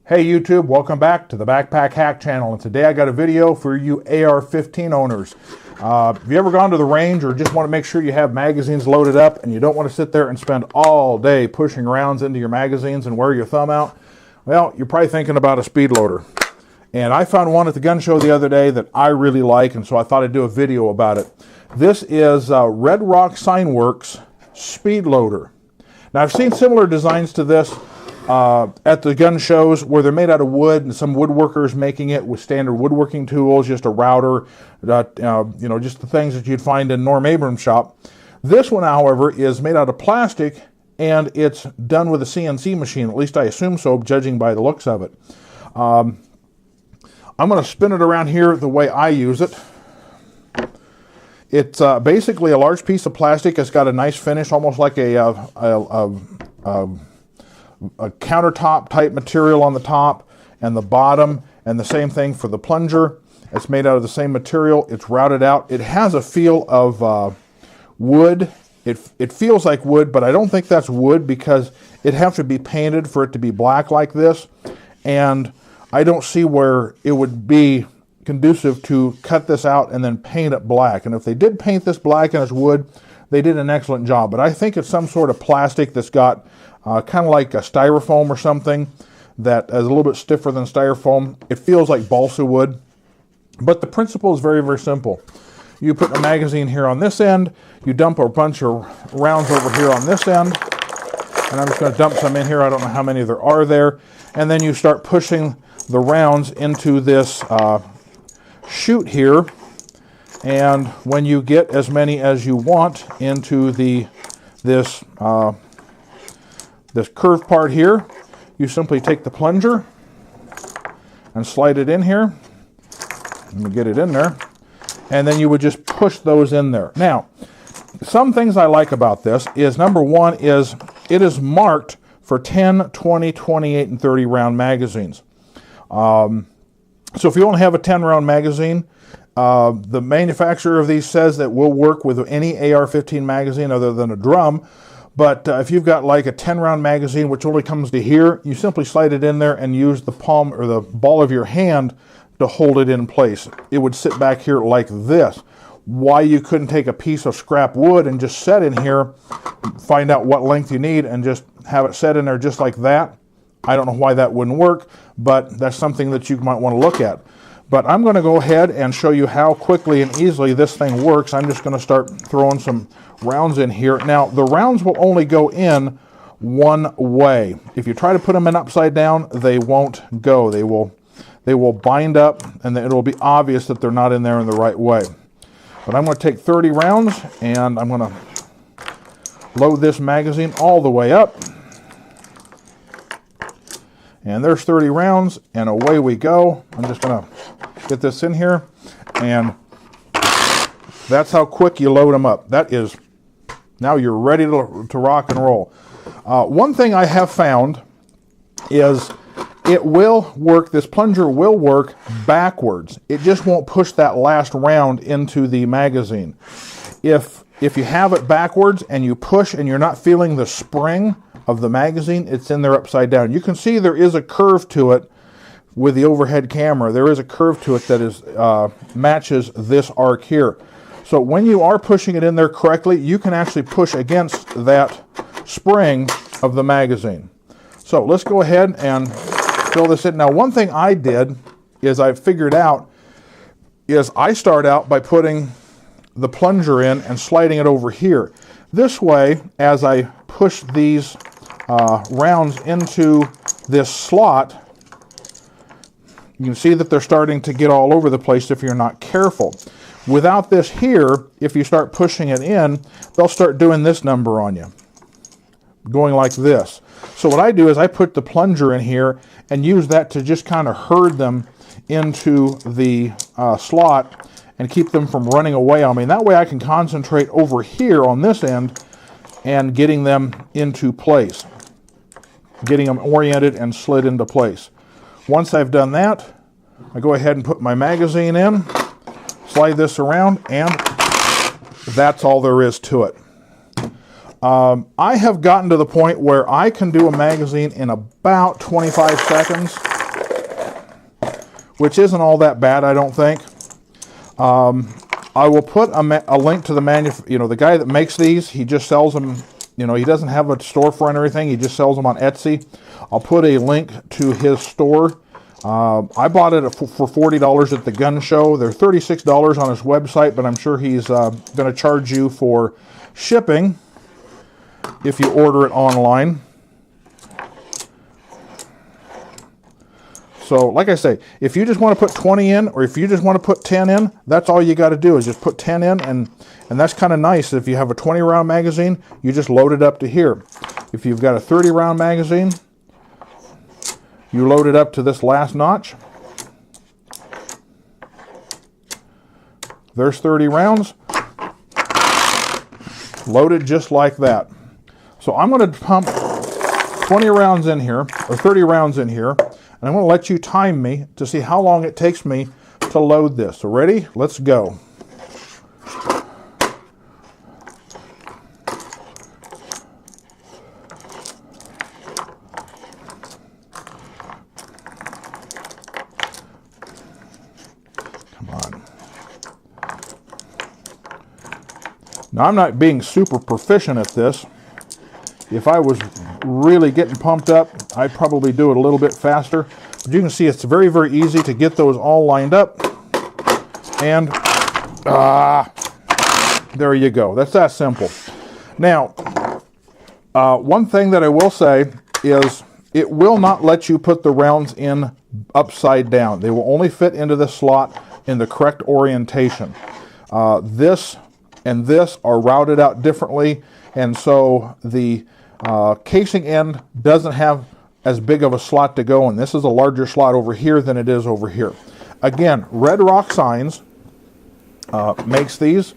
Hey YouTube, welcome back to the Backpack Hack channel, and today I got a video for you AR-15 owners. Have you ever gone to the range or just want to make sure you have magazines loaded up and you don't want to sit there and spend all day pushing rounds into your magazines and wear your thumb out? Well, you're probably thinking about a Speedloader. And I found one at the gun show the other day that I really like, and so I thought I'd do a video about it. This is Red Rock Signworks Speedloader. Now I've seen similar designs to this at the gun shows where they're made out of wood, and some woodworkers making it with standard woodworking tools, just a router, just the things that you'd find in Norm Abrams' shop. This one, however, is made out of plastic, and it's done with a CNC machine. At least I assume so, judging by the looks of it. I'm going to spin it around here the way I use it. It's basically a large piece of plastic. It's got a nice finish, almost like a countertop type material on the top and the bottom, and the same thing for the plunger. It's made out of the same material. It's routed out. It has a feel of wood. It feels like wood, but I don't think that's wood because it'd have to be painted for it to be black like this, and I don't see where it would be conducive to cut this out and then paint it black. And if they did paint this black and it's wood, they did an excellent job. But I think it's some sort of plastic that's got kind of like a styrofoam or something that is a little bit stiffer than styrofoam. It feels like balsa wood, but the principle is very, very simple. You put a magazine here on this end, you dump a bunch of rounds over here on this end, and I'm just going to dump some in here. I don't know how many there are there. And then you start pushing the rounds into this chute here, and when you get as many as you want into this curved part here, you simply take the plunger and slide it in here. Let me get it in there, and then you would just push those in there. Now, some things I like about this is, number one, is it is marked for 10, 20, 28, and 30 round magazines. So if you only have a 10 round magazine, the manufacturer of these says that will work with any AR-15 magazine other than a drum. But if you've got like a 10 round magazine which only comes to here, you simply slide it in there and use the palm or the ball of your hand to hold it in place. It would sit back here like this. Why you couldn't take a piece of scrap wood and just set in here, find out what length you need, and just have it set in there just like that, I don't know why that wouldn't work, but that's something that you might want to look at. But I'm going to go ahead and show you how quickly and easily this thing works. I'm just going to start throwing some rounds in here. Now, the rounds will only go in one way. If you try to put them in upside down, they won't go. They will bind up, and it will be obvious that they're not in there in the right way. But I'm going to take 30 rounds, and I'm going to load this magazine all the way up. And there's 30 rounds, and away we go. I'm just going to get this in here, and that's how quick you load them up. That is, now you're ready to rock and roll. One thing I have found is it will work, this plunger will work backwards. It just won't push that last round into the magazine. If you have it backwards and you push and you're not feeling the spring of the magazine, it's in there upside down. You can see there is a curve to it with the overhead camera. There is a curve to it that is matches this arc here. So when you are pushing it in there correctly, you can actually push against that spring of the magazine. So let's go ahead and fill this in. Now, one thing I did is I figured out is I start out by putting the plunger in and sliding it over here. This way, as I push these rounds into this slot, you can see that they're starting to get all over the place if you're not careful. Without this here, if you start pushing it in, they'll start doing this number on you, going like this. So what I do is I put the plunger in here and use that to just kind of herd them into the slot and keep them from running away on me. And that way I can concentrate over here on this end and getting them into place, getting them oriented and slid into place. Once I've done that, I go ahead and put my magazine in, slide this around, and that's all there is to it. I have gotten to the point where I can do a magazine in about 25 seconds which isn't all that bad, I don't think. I will put a link to the the guy that makes these. He just sells them. He doesn't have a storefront or anything. He just sells them on Etsy. I'll put a link to his store. I bought it for $40 at the gun show. They're $36 on his website, but I'm sure he's going to charge you for shipping if you order it online. So, like I say, if you just want to put 20 in, or if you just want to put 10 in, that's all you got to do is just put 10 in, and that's kind of nice. If you have a 20-round magazine, you just load it up to here. If you've got a 30-round magazine, you load it up to this last notch. There's 30 rounds, loaded just like that. So I'm going to pump 20 rounds in here, or 30 rounds in here, and I'm going to let you time me to see how long it takes me to load this. So ready? Let's go. Come on. Now, I'm not being super proficient at this. If I was really getting pumped up, I'd probably do it a little bit faster. But you can see it's very, very easy to get those all lined up. And there you go. That's that simple. Now, one thing that I will say is it will not let you put the rounds in upside down. They will only fit into the slot in the correct orientation. This and this are routed out differently, and so the casing end doesn't have as big of a slot to go in. This is a larger slot over here than it is over here. Again, Red Rock Signs makes these.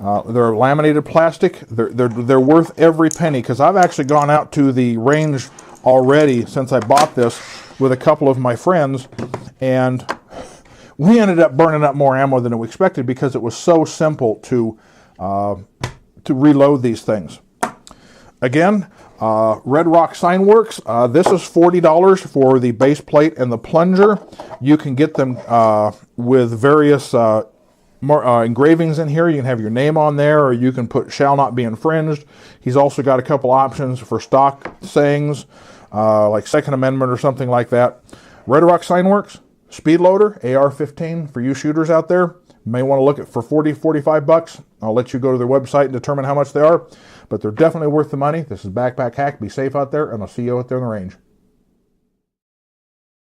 They're laminated plastic. They're worth every penny, because I've actually gone out to the range already since I bought this with a couple of my friends, and we ended up burning up more ammo than we expected because it was so simple to reload these things. Again, Red Rock Signworks. This is $40 for the base plate and the plunger. You can get them with various engravings in here. You can have your name on there, or you can put "shall not be infringed." He's also got a couple options for stock sayings, like Second Amendment or something like that. Red Rock Signworks, Speedloader AR15 for you shooters out there. You may want to look at for 40, 45 bucks. I'll let you go to their website and determine how much they are, but they're definitely worth the money. This is Backpack Hack. Be safe out there, and I'll see you out there in the range.